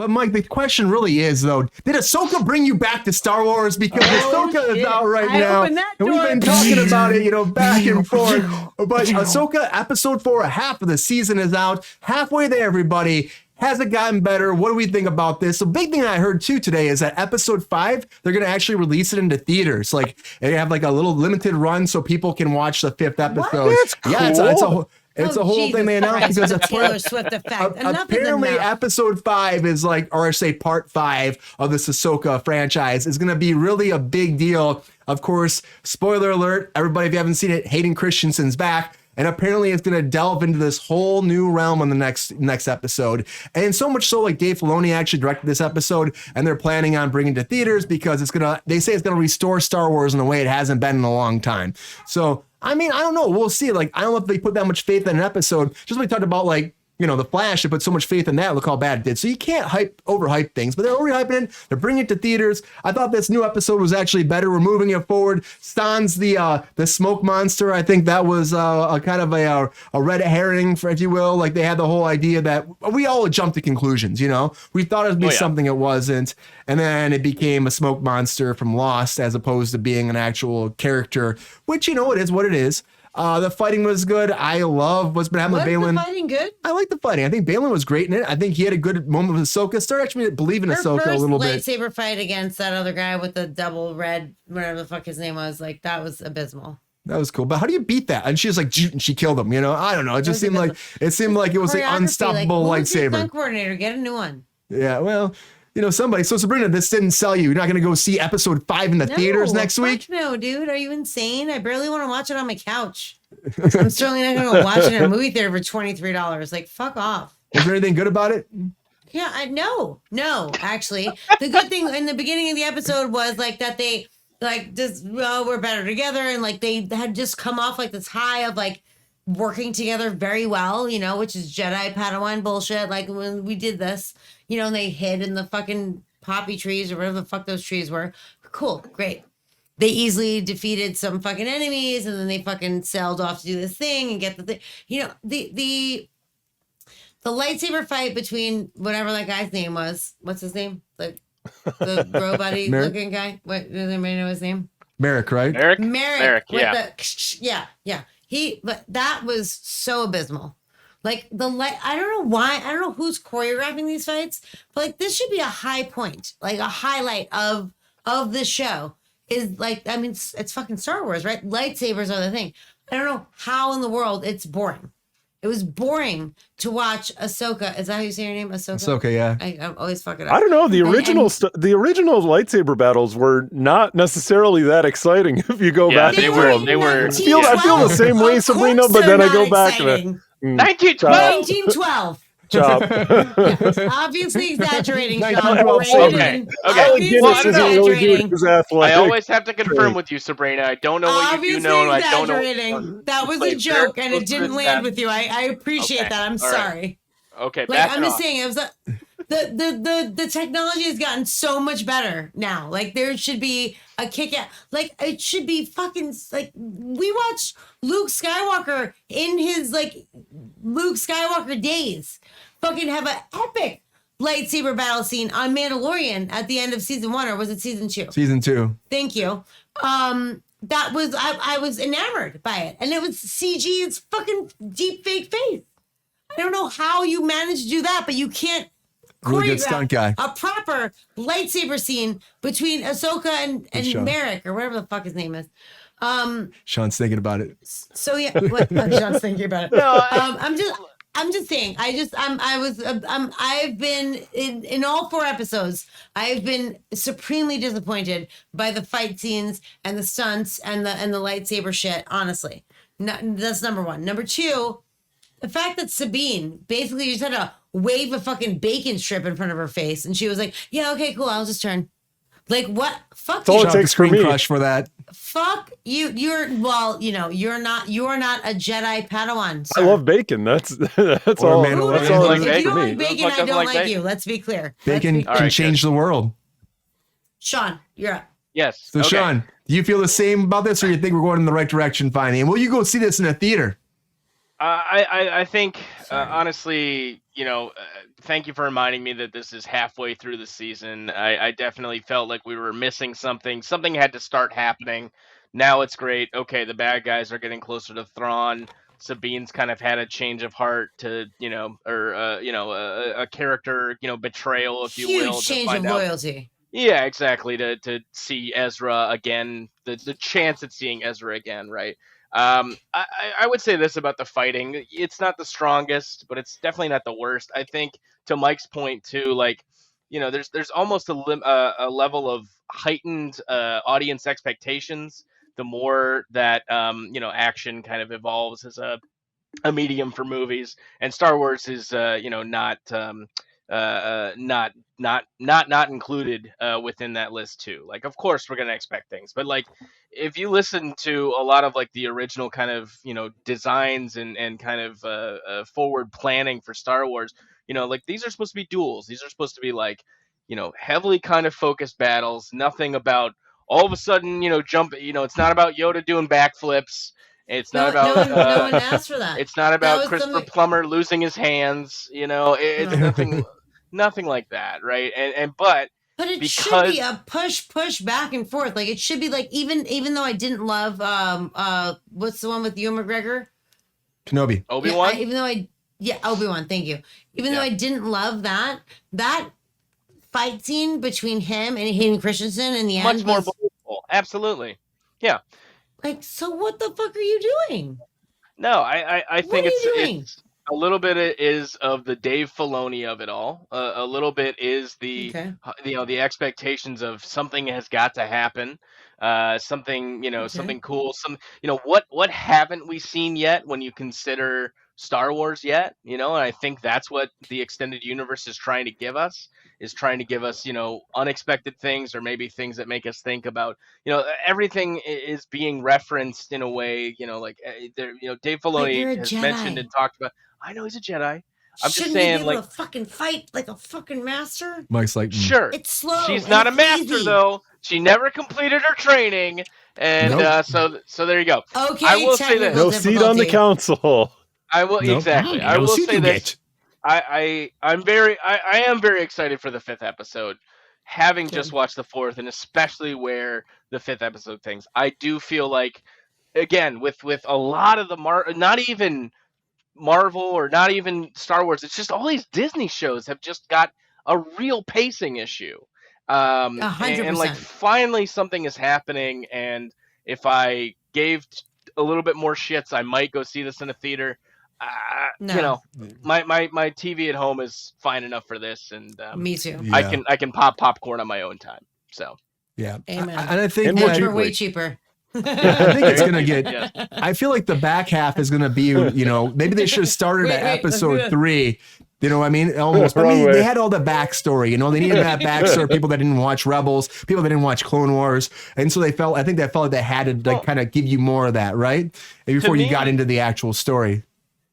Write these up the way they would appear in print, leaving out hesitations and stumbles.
But Mike, the question really is though, did Ahsoka bring you back to Star Wars? Because Ahsoka is out right now, and we've been talking about it, back and forth. But Ahsoka episode 4, half of the season is out, halfway there, everybody. Has it gotten better? What do we think about this? The big thing I heard too today is that episode 5, they're going to actually release it into theaters. Like they have like a little limited run so people can watch the 5th episode. That's cool. Yeah, it's a whole thing they announced because it's Taylor Swift effect. Apparently episode 5 is like, or I say part 5 of this Ahsoka franchise is going to be really a big deal. Of course, spoiler alert, everybody, if you haven't seen it, Hayden Christensen's back. And apparently it's going to delve into this whole new realm on the next episode. And so much so, like Dave Filoni actually directed this episode, and they're planning on bringing it to theaters because they say it's going to restore Star Wars in a way it hasn't been in a long time. So, I mean, I don't know. We'll see. Like, I don't know if they put that much faith in an episode. Just like we talked about, like, The Flash, they put so much faith in that. Look how bad it did. So you can't overhype things, but they're overhyping it. They're bringing it to theaters. I thought this new episode was actually better. We're moving it forward. Stan's the smoke monster. I think that was a kind of a red herring, if you will. Like they had the whole idea that we all jumped to conclusions. We thought it would be something it wasn't, and then it became a smoke monster from Lost as opposed to being an actual character. Which it is what it is. The fighting was good. I love what's been happening with Baylan. Was the fighting good? I like the fighting. I think Baylan was great in it. I think he had a good moment with Ahsoka. Started actually believing Ahsoka a little bit. Her first lightsaber fight against that other guy with the double red, whatever the fuck his name was, like that was abysmal. That was cool. But how do you beat that? And she was like, and she killed him. I don't know. It just seemed like it was an unstoppable lightsaber. Stunt coordinator, get a new one. Yeah, well. Somebody. So Sabrina, this didn't sell you. You're not going to go see episode 5 in the theaters next week? No, dude. Are you insane? I barely want to watch it on my couch. I'm certainly not going to watch it in a movie theater for $23. Like, fuck off. Is there anything good about it? Yeah, no, actually. The good thing in the beginning of the episode was like that they like just, we're better together. And like they had just come off like this high of like working together very well, which is Jedi Padawan bullshit. Like when we did this, and they hid in the fucking poppy trees or whatever the fuck those trees were. Cool, great. They easily defeated some fucking enemies, and then they fucking sailed off to do this thing and get the thing. The lightsaber fight between whatever that guy's name was. What's his name? The robot-y looking guy. What does anybody know his name? Merrick, right? Merrick. Yeah. But that was so abysmal. Like I don't know why. I don't know who's choreographing these fights, but like this should be a high point, like a highlight of the show. Is like, I mean, it's fucking Star Wars, right? Lightsabers are the thing. I don't know how in the world it's boring. It was boring to watch Ahsoka. Is that how you say your name? Ahsoka, yeah. I always fuck it up. I don't know. The original lightsaber battles were not necessarily that exciting. If you go back, they were. I feel the same way, Sabrina, but then I go back to 1912. Job. Obviously exaggerating, Sean. Okay. I always have to confirm with you, Sabrina. I don't know what you do know, and I don't know. That was a joke, and it didn't land with you. I appreciate that. I'm sorry. Okay, like I'm just saying, it was the technology has gotten so much better now. Like there should be a kick out. Like it should be fucking like we watched Luke Skywalker in his like Luke Skywalker days fucking have an epic lightsaber battle scene on Mandalorian at the end of season 1, or was it season 2? Season 2. Thank you. That was I was enamored by it, and it was CG's fucking deep fake face. I don't know how you managed to do that, but you can't really good stunt guy. A proper lightsaber scene between Ahsoka and Merrick, or whatever the fuck his name is. Sean's thinking about it. So yeah, Sean's thinking about it. No, I'm just saying. I've been in all 4 episodes. I've been supremely disappointed by the fight scenes and the stunts and the lightsaber shit. Honestly, that's number 1. Number 2, the fact that Sabine basically just had to wave a fucking bacon strip in front of her face, and she was like, "Yeah, okay, cool, I'll just turn." Like what? Fuck you. All it takes screen crush for that. Fuck you. You're not a Jedi Padawan. Sir. I love bacon. That's all. That's all. If you don't like bacon, I don't like you. Let's be clear. Bacon can change the world. Sean, you're up. Yes. So Sean, do you feel the same about this, or you think we're going in the right direction finally? And will you go see this in a theater? I think honestly, thank you for reminding me that this is halfway through the season. I definitely felt like we were missing something. Something had to start happening. Now it's great. Okay, the bad guys are getting closer to Thrawn. Sabine's kind of had a change of heart to, or a character, betrayal, if you Huge will, to change of find out. loyalty. Yeah, exactly. To see Ezra again, the chance at seeing Ezra again, right? I would say this about the fighting: it's not the strongest, but it's definitely not the worst. I think to Mike's point too, like there's almost a level of heightened audience expectations. The more that action kind of evolves as a medium for movies, and Star Wars is not included within that list too. Like, of course we're gonna expect things, but like if you listen to a lot of like the original kind of designs and kind of forward planning for Star Wars, like these are supposed to be duels. These are supposed to be like heavily kind of focused battles. Nothing about all of a sudden jump. It's not about Yoda doing backflips. It's not No, about no one asked for that. it's not That about was Christopher something. Plummer losing his hands. It's No. nothing like that, right? But But it should because be a push back and forth. Like it should be like even though I didn't love what's the one with Ewan McGregor? Kenobi. Obi-Wan, Even though Obi-Wan, thank you. Even though I didn't love that fight scene between him and Hayden Christensen in the end much more was believable. Absolutely, yeah. like, so what the fuck are you doing? No, I think What are you doing? it's a little bit is of the Dave Filoni of it all. A little bit is the Okay. the expectations of something has got to happen. Something Okay. something cool. What haven't we seen yet when you consider Star Wars yet? And I think that's what the extended universe is trying to give us. Is trying to give us unexpected things, or maybe things that make us think about everything is being referenced in a way, like Dave But Filoni you're a has mentioned Jedi. and talked about. I know he's a Jedi. I'm just Shouldn't he be saying, able like, to fucking fight like a fucking master? Mike's like, sure, It's slow. she's and not a it's master lazy. though. She never completed her training, and Nope. so there you go. Okay, I will say this. No seat on the council. I will Nope. exactly. I No will seat say you this. get. I am very excited for the 5th episode, having just watched the 4th, and especially where the 5th episode things. I do feel like, again, with a lot of the not even Marvel or not even Star Wars, it's just all these Disney shows have just got a real pacing issue. And like 100%. finally something is happening, and if I gave a little bit more shits, I might go see this in a theater. No. My TV at home is fine enough for this, and Me too. Yeah. I can pop popcorn on my own time. So Yeah. Amen. And I think And more that, cheap. For way cheaper. I think it's gonna get. Yes. I feel like the back half is gonna be, maybe they should have started Wait, at let's do episode it. 3. You know what I mean? Almost. But Wrong way. they had all the backstory. They needed that backstory. People that didn't watch Rebels, people that didn't watch Clone Wars, and so I think they felt like they had to kind of give you more of that, right? And before you got into the actual story.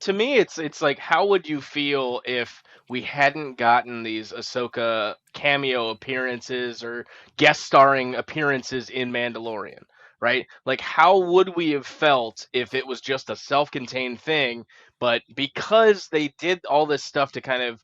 To me, it's like, how would you feel if we hadn't gotten these Ahsoka cameo appearances or guest starring appearances in Mandalorian, right? Like, how would we have felt if it was just a self-contained thing, but because they did all this stuff to kind of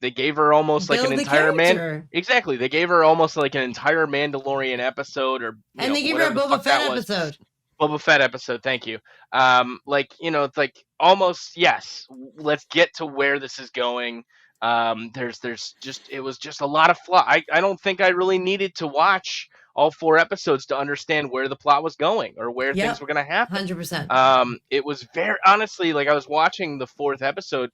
they gave her almost like Build an the entire character. Exactly, they gave her almost like an entire Mandalorian episode, or And they gave her a whatever the Boba fuck Fett that was. episode. Boba Fett episode, thank you. It's like almost, yes, let's get to where this is going. It was just a lot of flaw. I don't think I really needed to watch all 4 episodes to understand where the plot was going or where things were going to happen. 100%. It was very, honestly, like I was watching the 4th episode,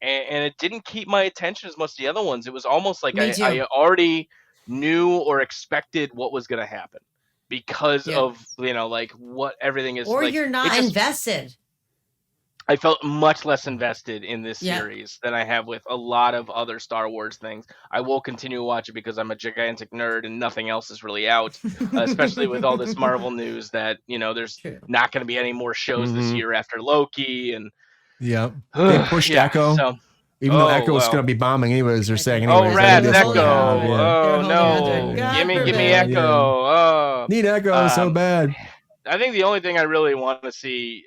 and it didn't keep my attention as much as the other ones. It was almost like Me too. I already knew or expected what was going to happen, because of like what everything is. Or like, you're not invested. I felt much less invested in this series than I have with a lot of other Star Wars things. I will continue to watch it because I'm a gigantic nerd and nothing else is really out, especially with all this Marvel news that there's not going to be any more shows this year after Loki, and they pushed Echo. So, even though Echo's going to be bombing anyways, they're saying anyways. Rad Echo. Oh no! Give me Echo. Oh, need Echo so bad. I think the only thing I really want to see,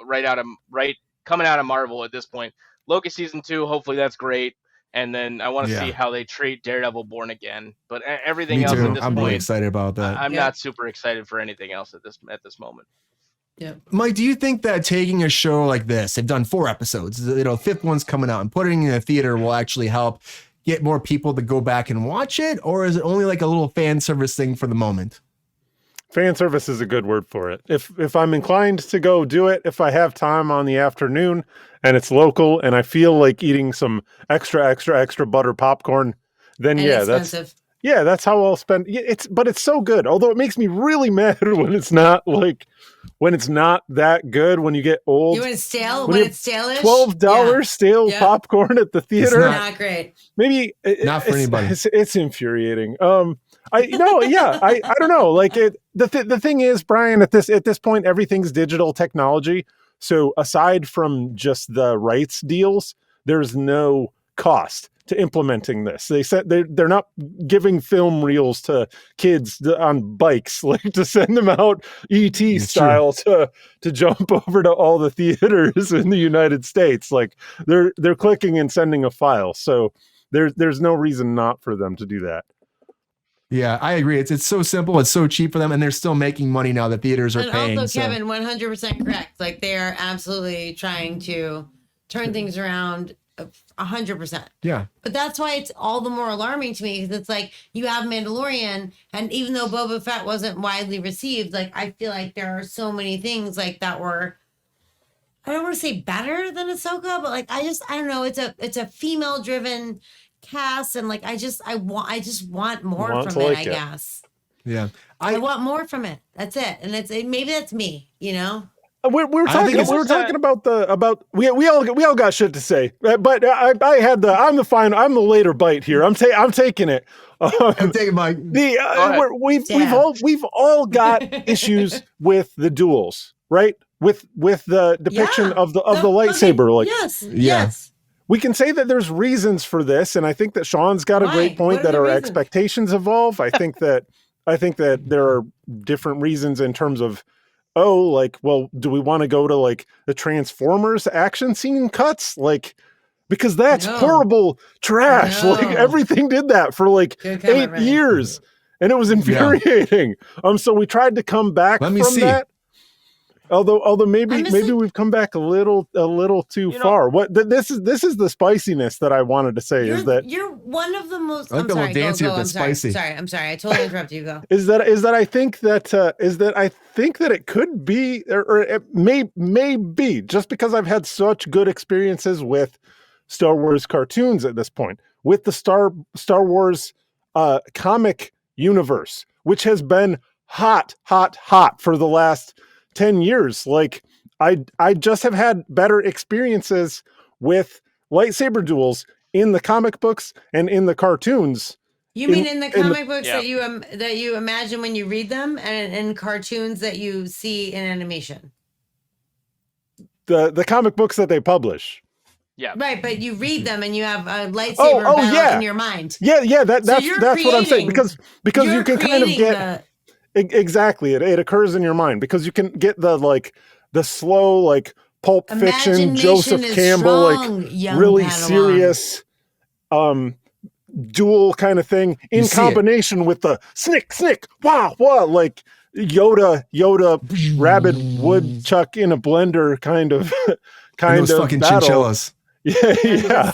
right coming out of Marvel at this point, Loki season 2, hopefully that's great. And then I want to see Yeah. how they treat Daredevil Born Again. But everything Me else at too. this I'm really point, excited about that. I'm Yeah. not super excited for anything else at this moment. Yeah. Mike, do you think that taking a show like this, they've done 4 episodes, fifth one's coming out, and putting it in a theater will actually help get more people to go back and watch it? Or is it only like a little fan service thing for the moment? Fan service is a good word for it. If I'm inclined to go do it, if I have time on the afternoon and it's local and I feel like eating some extra butter popcorn, then And yeah, expensive. that's how I'll spend. But it's so good. Although it makes me really mad when it's not that good. When you get old, You want it stale? when When you- it's stale-ish? $12 stale Yeah. popcorn at the theater. Not great. Maybe Not for anybody. It's infuriating. I don't know. Like the thing is, Brian, at this point, everything's digital technology. So aside from just the rights deals, there's no cost to implementing this. They said they're not giving film reels to kids on bikes, like to send them out ET It's style to jump over to all the theaters in the United States. Like they're clicking and sending a file. So there's no reason not for them to do that. Yeah, I agree. It's so simple. It's so cheap for them, and they're still making money now. The theaters are And paying. also, so- Kevin, 100% correct. Like they are absolutely trying to turn things around 100%. Yeah. But that's why it's all the more alarming to me because it's like you have Mandalorian, and even though Boba Fett wasn't widely received, like I feel like there are so many things like that were, I don't want to say better than Ahsoka, but like I don't know. It's a female driven cast, and like I just want more Want from to it. like I it. guess Yeah. I want more from it. That's it, and maybe that's me. You know. We were I think talking. We were it's- talking about we all got shit to say, but I had I'm the later bite here. I'm taking it. I'm taking my. ahead. We've all got issues with the duels, right? With the depiction Yeah. of the lightsaber. Like yes, Yeah. yes. we can say that there's reasons for this, and I think that Sean's got a Why? great point What are that the our reasons? expectations evolve. I think that there are different reasons in terms of, like, well, do we want to go to like the Transformers action scene cuts? Like, because that's No. horrible trash. No. Like everything did that for like Good comment, 8 Ryan. years. And it was infuriating. So we tried to come back Let me from see. that. Although maybe I'm missing- we've come back a little too You know- far. This is the spiciness that I wanted to say is that You're one of the most. I like I'm the sorry. little dance Go, here go. with I'm the sorry. spicy. Sorry. I'm sorry. I totally interrupted you. Go. is that I think that it could be or it may be just because I've had such good experiences with Star Wars cartoons at this point, with the Star Wars comic universe, which has been hot for the last 10 years. Like I just have had better experiences with lightsaber duels in the comic books and in the cartoons. You mean in the comic books Yeah. that you imagine when you read them, and in cartoons that you see in animation? The comic books that they publish. Yeah. Right, but you read them and you have a lightsaber Oh, battle yeah. in your mind. Yeah, So that's you're what I'm saying, creating- because You're you can kind of creating get exactly it occurs in your mind because you can get the slow like Pulp Fiction Imagination Joseph is Campbell strong, like young really Padawan. serious duel kind of thing in see it. combination with the snick wow like Yoda rabbit woodchuck in a blender kind of And those fucking battle. chinchillas. yeah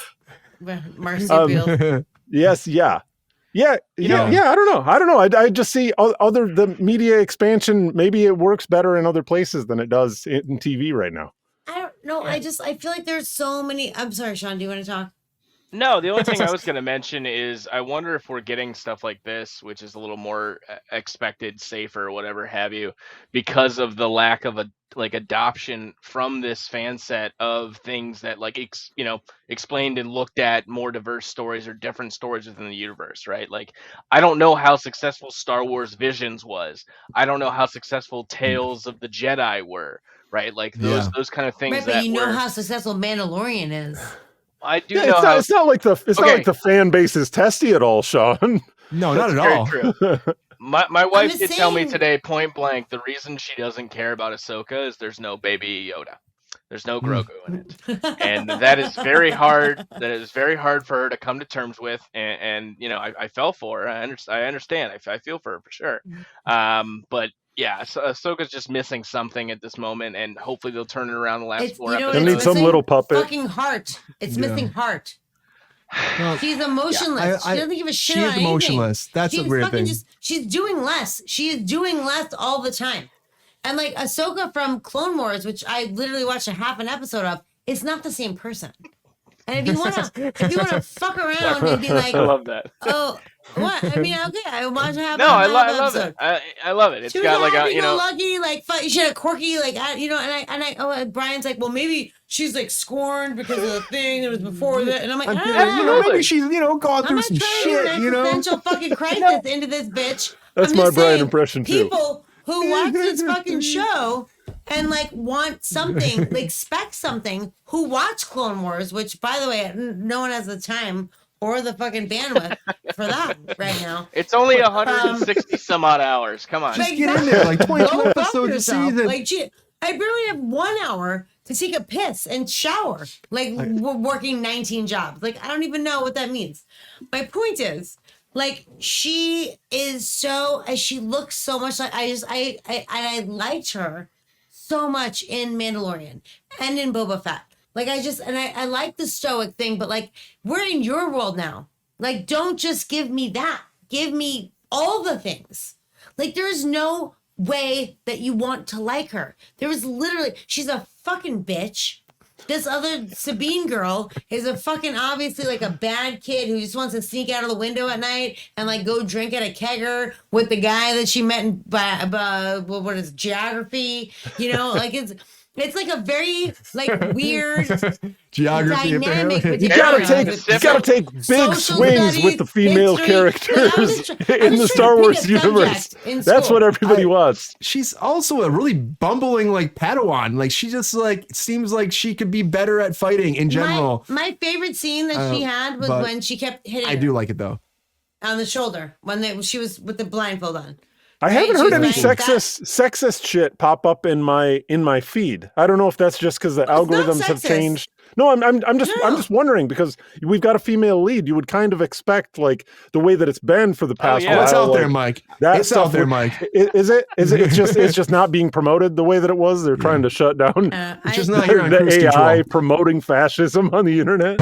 Marsupials. Yes, yeah. I don't know. I just see other the media expansion. Maybe it works better in other places than it does in TV right now. I don't know. I feel like there's so many. I'm sorry, Sean. Do you want to talk? No, the only thing I was going to mention is I wonder if we're getting stuff like this, which is a little more expected, safer, whatever have you, because of the lack of adoption from this fan set of things that explained and looked at more diverse stories or different stories within the universe, right? Like, I don't know how successful Star Wars Visions was. I don't know how successful Tales of the Jedi were, right? Like those kind of things. Right, but that you know were, how successful Mandalorian is. I do Yeah, know how. it's not like it's not Okay. like the fan base is testy at all, Sean. No, not at Very all. true. My wife just did tell me saying- today, point blank, the reason she doesn't care about Ahsoka is there's no baby Yoda. There's no Grogu in it, and that is very hard. That is very hard for her to come to terms with, and you know, I fell for her. I understand. I feel for her for sure. But yeah, so Ahsoka's just missing something at this moment, and hopefully they'll turn it around the last It's, 4 you know, They episodes. need some little puppet. Fucking heart. It's missing heart. Well, She's emotionless. She doesn't give a shit she about is anything. emotionless. That's She's a weird fucking thing. she's doing less. She is doing less all the time. And like Ahsoka from Clone Wars, which I literally watched a half an episode of, it's not the same person. And if you wanna fuck around and be like, I love that. oh, what? I mean, okay, I watch half. No, I love love it. I love it. It's She was got like a, happy, you know, lucky, like she had a quirky, like you know, Brian's like, well, maybe she's like scorned because of the thing that was before that, and I'm like, I don't know. You know, maybe she's gone I'm through not some trying shit. to You know, existential fucking crisis into this bitch. That's I'm my just Brian saying, impression, too. People who watch this fucking show and like want something, like expect something, who watch Clone Wars, which by the way, no one has the time or the fucking bandwidth for that right now. it's only 160 some odd hours. Come on. just get in there, like 22 Go fuck episodes a yourself. season. Like, I barely have 1 hour to take a piss and shower. Like, working 19 jobs. Like, I don't even know what that means. My point is, like, she is so, she looks so much like, I liked her so much in Mandalorian and in Boba Fett. Like, I like the stoic thing, but like, we're in your world now. Like, don't just give me that. Give me all the things. Like, there's no way that you want to like her. There was literally, she's a fucking bitch. This other Sabine girl is a fucking, obviously like a bad kid who just wants to sneak out of the window at night and like go drink at a kegger with the guy that she met in what is it, geography, you know, like it's like a very like weird Geography, dynamic. apparently. You between gotta take big Social swings studies, with the female history. characters Like, I was just in the trying Star to pick Wars a universe. subject in That's school. what everybody wants. She's also a really bumbling like Padawan. Like she just like seems like she could be better at fighting in general. My favorite scene that she had was but when she kept hitting I her do like it though. on the shoulder when she was with the blindfold on. I haven't Right, heard any she's like sexist shit pop up in my feed. I don't know if that's just because the it's not algorithms have sexist. changed. No, I'm just wondering because we've got a female lead. You would kind of expect like the way that it's been for the past yeah. while. It's out there, like, Mike. that It's stuff out there, would- Mike. Is it? It's just not being promoted the way that it was. They're trying to shut down It's just not here on the cruise AI control. promoting fascism on the internet.